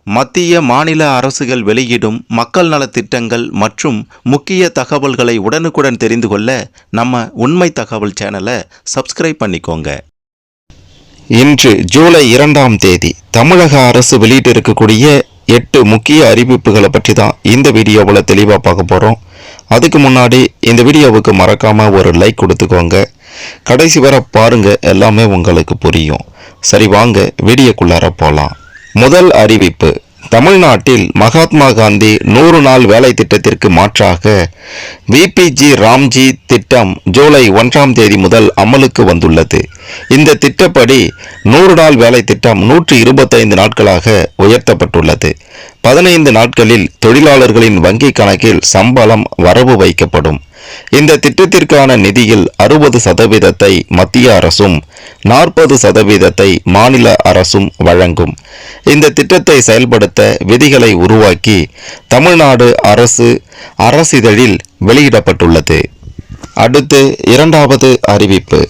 மத்திய மாநில அரசுகள் வெளியிடும் மக்கள் நலத் திட்டங்கள் மற்றும் முக்கிய தகவல்களை உடனுக்குடன் தெரிந்து கொள்ள நம்ம உண்மை தகவல் சேனலை சப்ஸ்கிரைப் பண்ணிக்கோங்க. இன்று ஜூலை 2ஆம் தேதி தமிழக அரசு வெளியிட்டிருக்கக்கூடிய 8 முக்கிய அறிவிப்புகளை பற்றி தான் இந்த வீடியோவில் தெளிவாக பார்க்க போகிறோம். அதுக்கு முன்னாடி இந்த வீடியோவுக்கு மறக்காம ஒரு லைக் கொடுத்துக்கோங்க. கடைசி வரை பாருங்க, எல்லாமே உங்களுக்கு புரியும். சரி, வாங்க வீடியோக்குள்ளார போகலாம். முதல் அறிவிப்பு: தமிழ்நாட்டில் மகாத்மா காந்தி 100 நாள் வேலை திட்டத்திற்கு மாற்றாக விபிஜி ராம்ஜி திட்டம் ஜூலை 1ஆம் தேதி முதல் அமலுக்கு வந்துள்ளது. இந்த திட்டப்படி 100 நாள் வேலை திட்டம் 125 நாட்களாக உயர்த்தப்பட்டுள்ளது. 15 நாட்களில் தொழிலாளர்களின் வங்கி கணக்கில் சம்பளம் வரவு வைக்கப்படும். இந்த திட்டத்திற்கான நிதியில் 60% மத்திய அரசும் 40% மாநில அரசும் வழங்கும். இந்த திட்டத்தை செயல்படுத்த விதிகளை உருவாக்கி தமிழ்நாடு அரசிதழில் வெளியிடப்பட்டுள்ளது. அடுத்து இரண்டாவது அறிவிப்பு: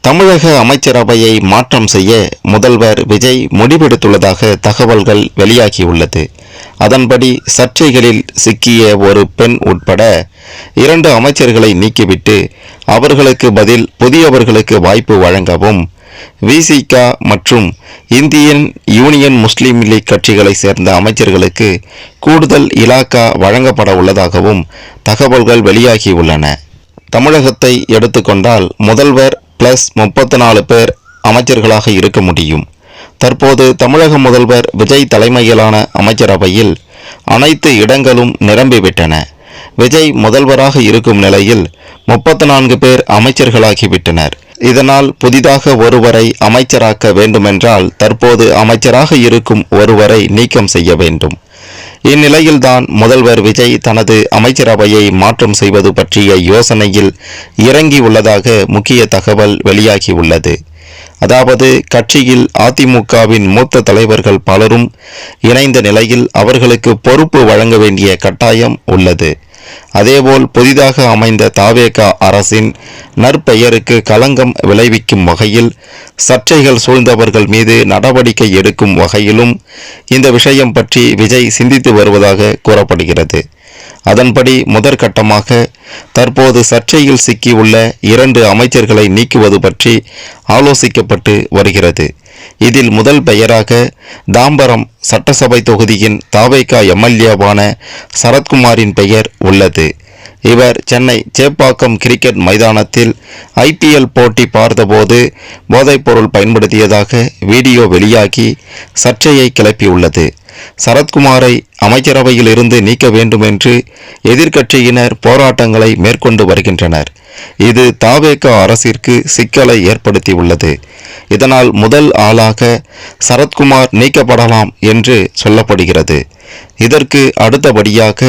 தமிழக அமைச்சரவையை மாற்றம் செய்ய முதல்வர் விஜய் முடிவெடுத்துள்ளதாக தகவல்கள் வெளியாகியுள்ளது. அதன்படி சர்ச்சைகளில் சிக்கிய ஒரு பெண் உட்பட 2 அமைச்சர்களை நீக்கிவிட்டு அவர்களுக்கு பதில் புதியவர்களுக்கு வாய்ப்பு வழங்கவும் விசிக மற்றும் இந்தியன் யூனியன் முஸ்லீம் லீக் கட்சிகளை சேர்ந்த அமைச்சர்களுக்கு கூடுதல் இலாக்கா வழங்கப்பட உள்ளதாகவும் தகவல்கள் வெளியாகியுள்ளன. தமிழகத்தை எடுத்துக்கொண்டால் முதல்வர் பிளஸ் 34 பேர் அமைச்சர்களாக இருக்க முடியும். தற்போது தமிழக முதல்வர் விஜய் தலைமையிலான அமைச்சரவையில் அனைத்து இடங்களும் நிரம்பிவிட்டன. விஜய் முதல்வராக இருக்கும் நிலையில் 34 பேர் அமைச்சர்களாகிவிட்டனர். இதனால் புதிதாக ஒருவரை அமைச்சராக்க வேண்டுமென்றால் தற்போது அமைச்சராக இருக்கும் ஒருவரை நீக்கம் செய்ய வேண்டும். இந்நிலையில்தான் முதல்வர் விஜய் தனது அமைச்சரவையை மாற்றம் செய்வது பற்றிய யோசனையில் இறங்கியுள்ளதாக முக்கிய தகவல் வெளியாகியுள்ளது. அதாவது, கட்சியில் அதிமுகவின் மூத்த தலைவர்கள் பலரும் இணைந்த நிலையில் அவர்களுக்கு பொறுப்பு வழங்க வேண்டிய கட்டாயம் உள்ளது. அதேபோல் புதிதாக அமைந்த தாவேக அரசின் நற்பெயருக்கு களங்கம் விளைவிக்கும் வகையில் சர்ச்சைகள் சூழ்ந்தவர்கள் மீது நடவடிக்கை எடுக்கும் வகையிலும் இந்த விஷயம் பற்றி விஜய் சிந்தித்து வருவதாக கூறப்படுகிறது. அதன்படி முதற்கட்டமாக தற்போது சர்ச்சையில் சிக்கியுள்ள 2 அமைச்சர்களை நீக்குவது பற்றி ஆலோசிக்கப்பட்டு வருகிறது. இதில் முதல் பெயராக தாம்பரம் சட்டசபை தொகுதியின் தாவேக எம்எல்ஏவான சரத்குமாரின் பெயர் உள்ளது. இவர் சென்னை சேப்பாக்கம் கிரிக்கெட் மைதானத்தில் ஐபிஎல் போட்டி பார்த்தபோது போதைப்பொருள் பயன்படுத்தியதாக வீடியோ வெளியாகி சர்ச்சையை கிளப்பியுள்ளது. சரத்குமாரை அமைச்சரவையில் இருந்து நீக்க வேண்டும் என்று எதிர்க்கட்சியினர் போராட்டங்களை மேற்கொண்டு வருகின்றனர். இது தாவேக அரசிற்கு சிக்கலை ஏற்படுத்தியுள்ளது. இதனால் முதல் ஆளாக சரத்குமார் நீக்கப்படலாம் என்று சொல்லப்படுகிறது. இதற்கு அடுத்தபடியாக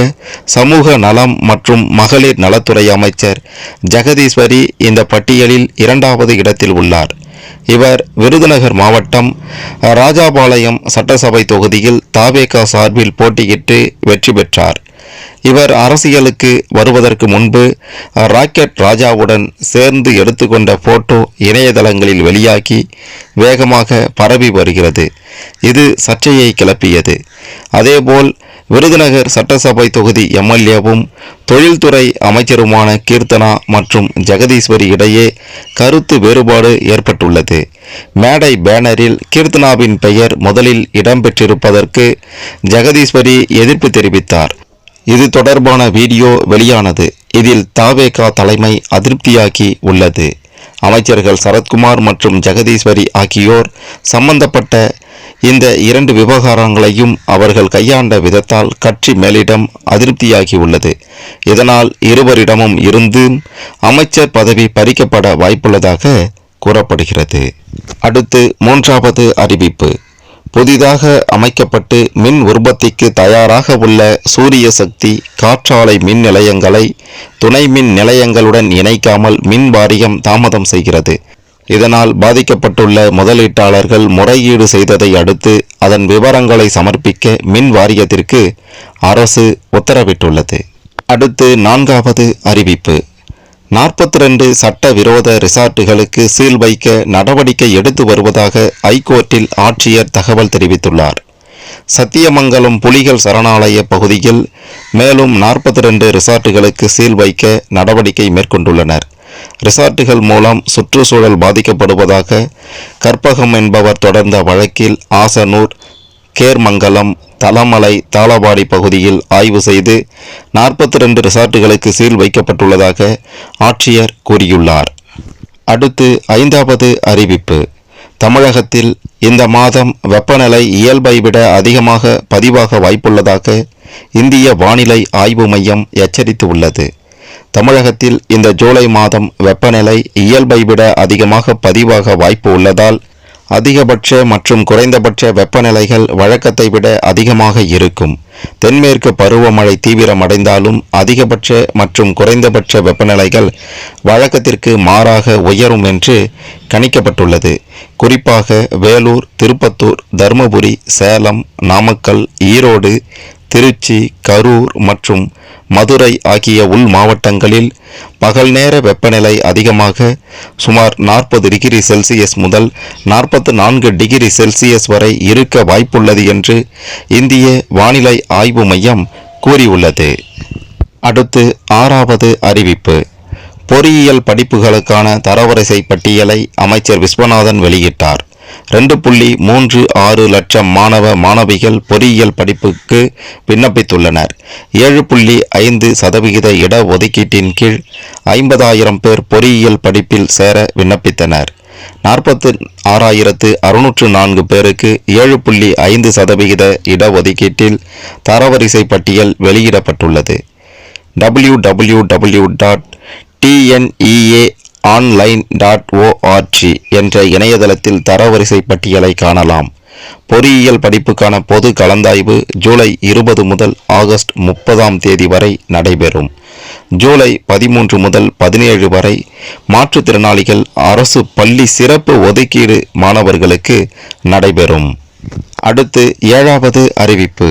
சமூக நலம் மற்றும் மகளிர் நலத்துறை அமைச்சர் ஜெகதீஸ்வரி இந்த பட்டியலில் 2வது இடத்தில் உள்ளார். இவர் விருதுநகர் மாவட்டம் ராஜாபாளையம் சட்டசபை தொகுதியில் தாவேக சார்பில் போட்டியிட்டு வெற்றி பெற்றார். இவர் அரசியலுக்கு வருவதற்கு முன்பு ராக்கெட் ராஜாவுடன் சேர்ந்து எடுத்துக்கொண்ட போட்டோ இணையதளங்களில் வெளியாகி வேகமாக பரவி வருகிறது. இது சர்ச்சையை கிளப்பியது. அதேபோல் விருதுநகர் சட்டசபை தொகுதி எம்எல்ஏவும் தொழில்துறை அமைச்சருமான கீர்த்தனா மற்றும் ஜெகதீஸ்வரி இடையே கருத்து வேறுபாடு ஏற்பட்டுள்ளது. மேடை பேனரில் கீர்த்தனாவின் பெயர் முதலில் இடம்பெற்றிருப்பதற்கு ஜெகதீஸ்வரி எதிர்ப்பு தெரிவித்தார். இது தொடர்பான வீடியோ வெளியானது. இதில் தாவேக தலைமை அதிருப்தியாகி உள்ளது. அமைச்சர்கள் சரத்குமார் மற்றும் ஜெகதீஸ்வரி ஆகியோர் சம்பந்தப்பட்ட இந்த 2 விவகாரங்களையும் அவர்கள் கையாண்ட விதத்தால் கட்சி மேலிடம் அதிருப்தியாகி உள்ளது. இதனால் இருவரிடமும் இருந்து அமைச்சர் பதவி பறிக்கப்பட வாய்ப்புள்ளதாக கூறப்படுகிறது. அடுத்து 3வது அறிவிப்பு: புதிதாக அமைக்கப்பட்டு மின் உற்பத்திக்கு தயாராக உள்ள சூரிய சக்தி காற்றாலை மின் நிலையங்களை துணை மின் நிலையங்களுடன் இணைக்காமல் மின் வாரியம் தாமதம் செய்கிறது. இதனால் பாதிக்கப்பட்டுள்ள முதலீட்டாளர்கள் முறையீடு செய்ததை அடுத்து அதன் விவரங்களை சமர்ப்பிக்க மின் வாரியத்திற்கு அரசு உத்தரவிட்டுள்ளது. அடுத்து 4வது அறிவிப்பு: 42 சட்டவிரோத ரிசார்ட்டுகளுக்கு சீல் வைக்க நடவடிக்கை எடுத்து வருவதாக ஐகோர்ட்டில் ஆட்சியர் தகவல் தெரிவித்துள்ளார். சத்தியமங்கலம் புலிகள் சரணாலய பகுதியில் மேலும் 42 ரிசார்ட்டுகளுக்கு சீல் வைக்க நடவடிக்கை மேற்கொண்டுள்ளனர். ரிசார்ட்டுகள் மூலம் சுற்றுச்சூழல் பாதிக்கப்படுவதாக கற்பகம் என்பவர் தொடர்ந்த வழக்கில் ஆசனூர், கேர்மங்கலம், தலமலை, தாளவாடி பகுதியில் ஆய்வு செய்து 42 ரிசார்ட்டுகளுக்கு சீல் வைக்கப்பட்டுள்ளதாக ஆட்சியர் கூறியுள்ளார். அடுத்து 5வது அறிவிப்பு. தமிழகத்தில் இந்த மாதம் வெப்பநிலை இயல்பை விட அதிகமாக பதிவாக வாய்ப்புள்ளதாக இந்திய வானிலை ஆய்வு மையம் எச்சரித்து உள்ளது. தமிழகத்தில் இந்த ஜூலை மாதம் வெப்பநிலை இயல்பை விட அதிகமாக பதிவாக வாய்ப்பு உள்ளதால் அதிகபட்ச மற்றும் குறைந்தபட்ச வெப்பநிலைகள் வழக்கத்தை விட அதிகமாக இருக்கும். தென்மேற்கு பருவமழை தீவிரமடைந்தாலும் அதிகபட்ச மற்றும் குறைந்தபட்ச வெப்பநிலைகள் வழக்கத்திற்கு மாறாக உயரும் என்று கணிக்கப்பட்டுள்ளது. குறிப்பாக வேலூர், திருப்பத்தூர், தருமபுரி, சேலம், நாமக்கல், ஈரோடு, திருச்சி, கரூர் மற்றும் மதுரை ஆகிய உள் மாவட்டங்களில் பகல் நேர வெப்பநிலை அதிகமாக சுமார் 40 டிகிரி செல்சியஸ் முதல் 44 டிகிரி செல்சியஸ் வரை இருக்க வாய்ப்புள்ளது என்று இந்திய வானிலை ஆய்வு மையம் கூறியுள்ளது. அடுத்து 6வது அறிவிப்பு. பொறியியல் படிப்புகளுக்கான தரவரிசை பட்டியலை அமைச்சர் விஸ்வநாதன் வெளியிட்டார். 2.36 லட்சம் மாணவ மாணவிகள் பொறியியல் படிப்புக்கு விண்ணப்பித்துள்ளனர். 7.5% இட ஒதுக்கீட்டின் கீழ் 50,000 பேர் பொறியியல் படிப்பில் சேர விண்ணப்பித்தனர். 46,604 பேருக்கு 7.5% இட ஒதுக்கீட்டில் தரவரிசை பட்டியல் வெளியிடப்பட்டுள்ளது. www.tneaonline.org என்ற இணையதளத்தில் தரவரிசை பட்டியலை காணலாம். பொறியியல் படிப்புக்கான பொது கலந்தாய்வு ஜூலை 20 முதல் ஆகஸ்ட் 30 வரை நடைபெறும். ஜூலை 13 முதல் 17 வரை மாற்றுத்திறனாளிகள் அரசு பள்ளி சிறப்பு ஒதுக்கீடு மாணவர்களுக்கு நடைபெறும். அடுத்து 7வது அறிவிப்பு.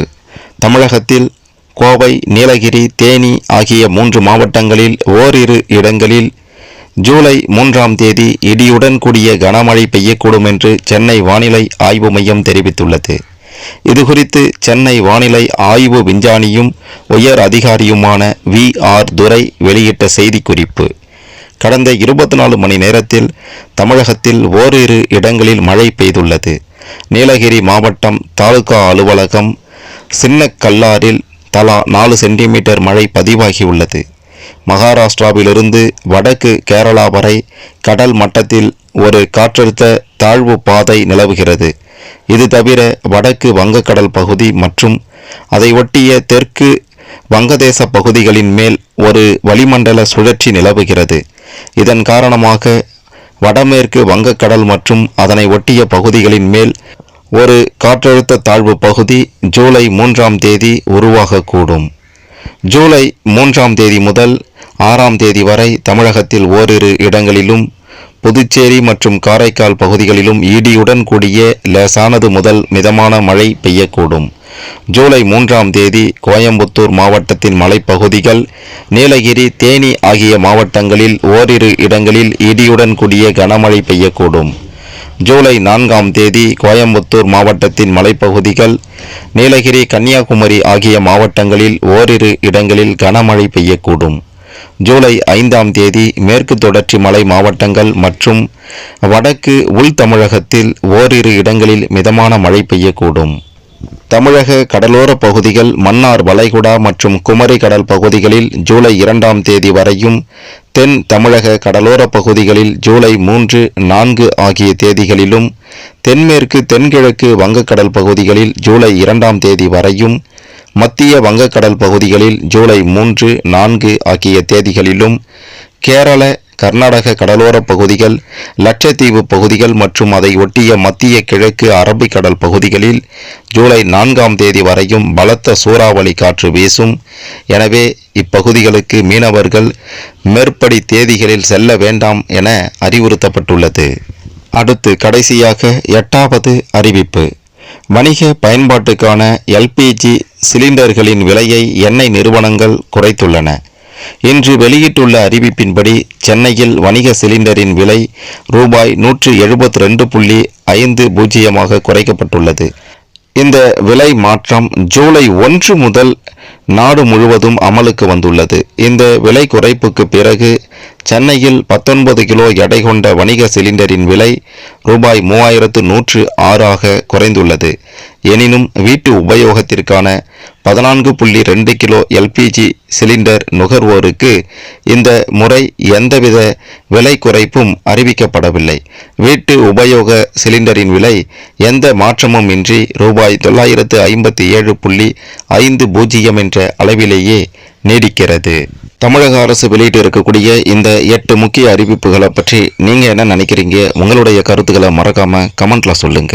தமிழகத்தில் கோவை, நீலகிரி, தேனி ஆகிய 3 மாவட்டங்களில் ஓரிரு இடங்களில் ஜூலை 3 இடியுடன் கூடிய கனமழை பெய்யக்கூடும் என்று சென்னை வானிலை ஆய்வு மையம் தெரிவித்துள்ளது. இதுகுறித்து சென்னை வானிலை ஆய்வு விஞ்ஞானியும் உயர் அதிகாரியுமான VR துரை வெளியிட்ட செய்திக்குறிப்பு. கடந்த 24 மணி நேரத்தில் தமிழகத்தில் ஓரிரு இடங்களில் மழை பெய்துள்ளது. நீலகிரி மாவட்டம் தாலுகா அலுவலகம் சின்னக்கல்லாரில் தலா 4 சென்டிமீட்டர் மழை பதிவாகியுள்ளது. மகாராஷ்டிராவிலிருந்து வடக்கு கேரளா வரை கடல் மட்டத்தில் ஒரு காற்றழுத்த தாழ்வு பாதை நிலவுகிறது. இது தவிர வடக்கு வங்கக்கடல் பகுதி மற்றும் அதை ஒட்டிய தெற்கு வங்கதேச பகுதிகளின் மேல் ஒரு வளிமண்டல சுழற்சி நிலவுகிறது. இதன் காரணமாக வடமேற்கு வங்கக்கடல் மற்றும் அதனை ஒட்டிய பகுதிகளின் மேல் ஒரு காற்றழுத்த தாழ்வு பகுதி ஜூலை 3 உருவாகக்கூடும். ஜூலை 3 முதல் 6 வரை தமிழகத்தில் ஓரிரு இடங்களிலும் புதுச்சேரி மற்றும் காரைக்கால் பகுதிகளிலும் இடியுடன் கூடிய லேசானது முதல் மிதமான மழை பெய்யக்கூடும். ஜூலை 3 கோயம்புத்தூர் மாவட்டத்தின் மலைப்பகுதிகள், நீலகிரி, தேனி ஆகிய மாவட்டங்களில் ஓரிரு இடங்களில் இடியுடன் கூடிய கனமழை பெய்யக்கூடும். ஜூலை 4 கோயம்புத்தூர் மாவட்டத்தின் மலைப்பகுதிகள், நீலகிரி, கன்னியாகுமரி ஆகிய மாவட்டங்களில் ஓரிரு இடங்களில் கனமழை பெய்யக்கூடும். ஜூலை 5 மேற்கு தொடர்ச்சி மலை மாவட்டங்கள் மற்றும் வடக்கு உள் தமிழகத்தில் ஓரிரு இடங்களில் மிதமான மழை பெய்யக்கூடும். தமிழக கடலோர பகுதிகள், மன்னார் வளைகுடா மற்றும் குமரி கடல் பகுதிகளில் ஜூலை 2 வரையும், தென் தமிழக கடலோர பகுதிகளில் ஜூலை 3, 4 ஆகிய தேதிகளிலும், தென்மேற்கு தென்கிழக்கு வங்கக்கடல் பகுதிகளில் ஜூலை 2 வரையும், மத்திய வங்கக்கடல் பகுதிகளில் ஜூலை 3, 4 ஆகிய தேதிகளிலும், கேரள கர்நாடக கடலோர பகுதிகள், லட்சத்தீவு பகுதிகள் மற்றும் அதை ஒட்டிய மத்திய கிழக்கு அரபிக்கடல் பகுதிகளில் ஜூலை 4 வரையும் பலத்த சூறாவளி காற்று வீசும். எனவே இப்பகுதிகளுக்கு மீனவர்கள் மேற்படி தேதிகளில் செல்ல வேண்டாம் என அறிவுறுத்தப்பட்டுள்ளது. அடுத்து கடைசியாக 8வது அறிவிப்பு. வணிக பயன்பாட்டுக்கான LPG சிலிண்டர்களின் விலையை எண்ணெய் நிறுவனங்கள் குறைத்துள்ளன. இன்று வெளியிட்டுள்ள அறிவிப்பின்படி சென்னையில் வணிக சிலிண்டரின் விலை ரூபாய் 172.50 குறைக்கப்பட்டுள்ளது. இந்த விலை மாற்றம் ஜூலை 1 முதல் நாடு முழுவதும் அமலுக்கு வந்துள்ளது. இந்த விலை குறைப்புக்கு பிறகு சென்னையில் 19 கிலோ எடை கொண்ட வணிக சிலிண்டரின் விலை ரூபாய் 3106 குறைந்துள்ளது. எனினும் வீட்டு உபயோகத்திற்கான 14.2 கிலோ எல்பிஜி சிலிண்டர் நுகர்வோருக்கு இந்த முறை எந்தவித விலை குறைப்பும் அறிவிக்கப்படவில்லை. வீட்டு உபயோக சிலிண்டரின் விலை எந்த மாற்றமும் இன்றி ரூபாய் 957.50 என்ற அளவிலேயே நீடிக்கிறது. தமிழக அரசு வெளியிட்டு இருக்கக்கூடிய இந்த 8 முக்கிய அறிவிப்புகளை பற்றி நீங்க என்ன நினைக்கிறீங்க? உங்களுடைய கருத்துக்களை மறக்காம கமெண்ட்ல சொல்லுங்க.